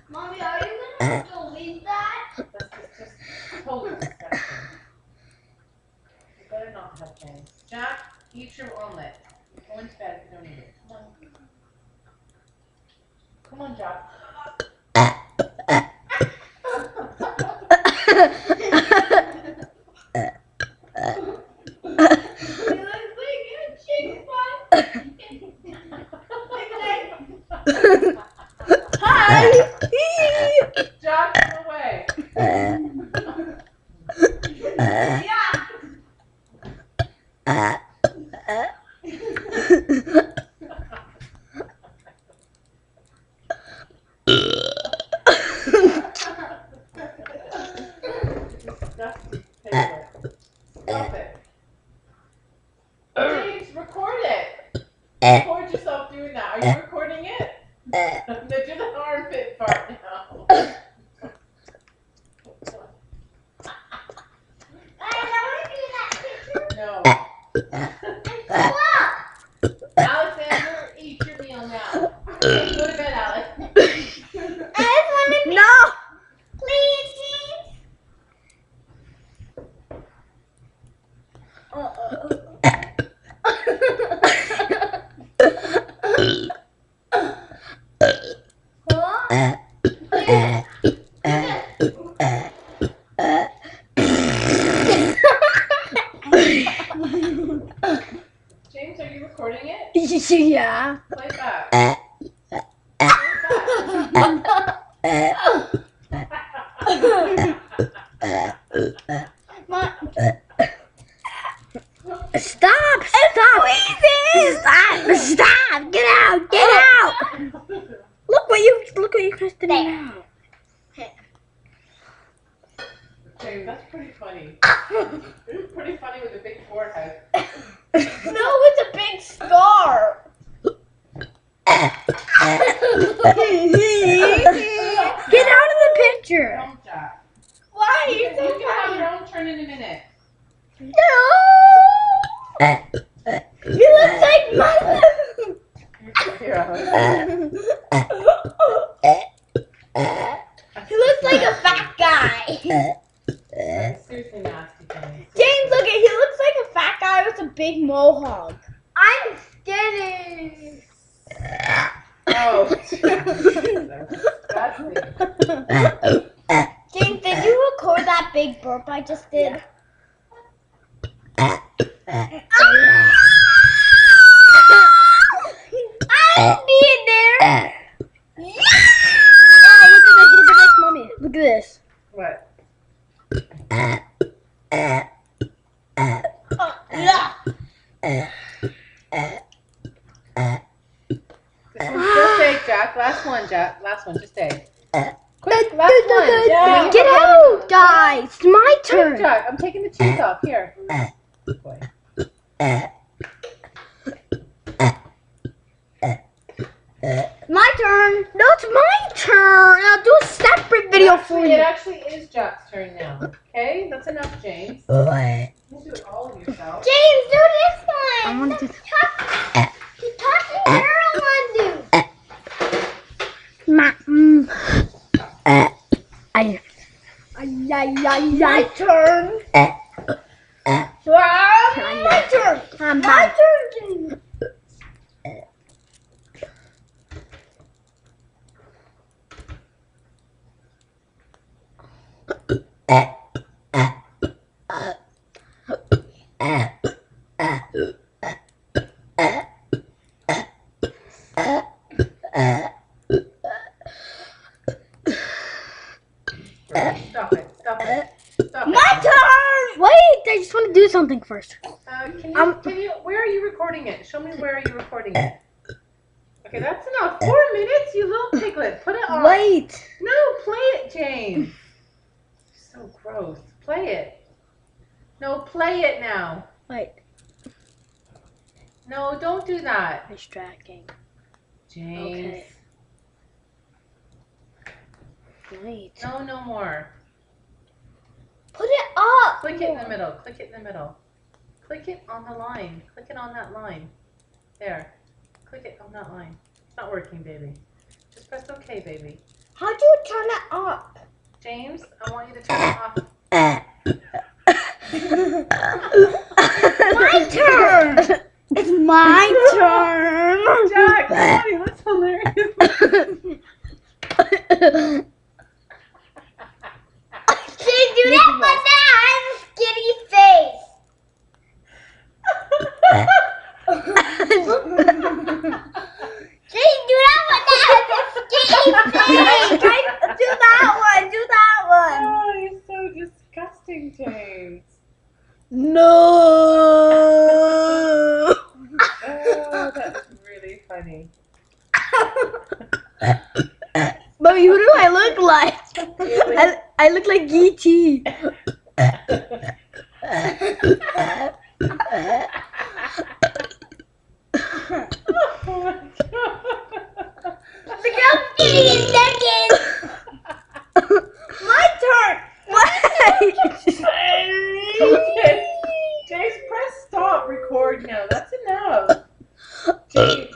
Mommy, are you gonna delete that? That's just totally disgusting. You better not have James. Jack, eat your omelet. Go into bed if you don't eat it. Come on. Come on, Jack. Hi! Jack, go away. Disgusting. Stop it. James, record it. Record yourself doing that. Are you recording it? No, do the armpit part now. No. Alexander, eat your meal now. Okay, go to bed, Alex. No! Please, James, are you recording it? Yeah. Play it back. Stop! Stop! Stop! Get out! Get out! Look what you pressed it now. James, that's pretty funny. It's pretty funny with a big forehead. No, it's a big scar. Get out of the picture. Don't, Jack. Why are You you can so have funny? your own turn in a minute. No. You look like mother. Here, Alex. He looks like a fat guy. That's seriously nasty, James. James, look at he looks like a fat guy with a big mohawk. I'm skinny. Oh, that's disgusting. James, did you record that big burp I just did? I'm being there. Yeah, look at this, mommy. Look at this. What? Yeah. Just egg, Jack. Last one, Jack. Last one. Just egg. Quick, last one. Jack. Get out, guys. It's my Quick, turn. Jack. I'm taking the cheese off. Here. Boy. My turn. No, it's my turn. I'll do a separate video for It you. actually is Jack's turn now. Okay? That's enough, James. You can do it all of yourself. James, do this one. I want to do the talking girl one, do. My turn. My turn. My turn, James. Stop it. Stop it. Stop My it. turn. Wait, I just want to do something first. Can you, where are you recording it? Show me where are you recording it. Okay, that's enough. 4 minutes, you little piglet. Put it on. Wait. No, play it, James. So gross. Play it. No, play it now. Wait. No, don't do that. Distracting. James. Okay. Wait. No, no more. Put it up. Click it in the middle. Click it in the middle. Click it on the line. Click it on that line. There. Click it on that line. It's not working, baby. Just press OK, baby. How do you turn it up? James, I want you to turn it off. My turn! It's my turn! Jack, Bonnie, that's hilarious. Can't do that one now! I have a skinny face! Can't do that one now! I have a skinny face! Do that one! Do that one! Oh, you're so disgusting, James. No! Oh, that's really funny. Mommy, who do I look like? I look like E.T. Oh my God. The girl's getting in second. My turn. Why? Okay. James, press stop record now. That's enough. James.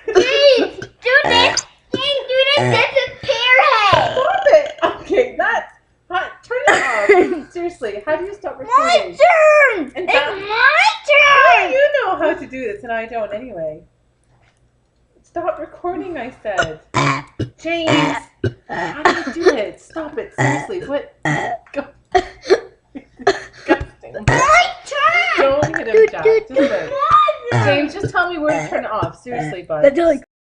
James, do this. James, do this. That's a pear head. Stop it. Okay, that's hot. Turn it off. Seriously, how do you stop My recording? turn. And It's that- my How turn. do you know how to do this and I don't anyway? Stop recording, I said. James, how do you do it? Stop it. Seriously, what? Go. Disgusting. My turn. Don't hit him, Jack. Just say. James, just tell me where to turn it off. Seriously, bud. That's all I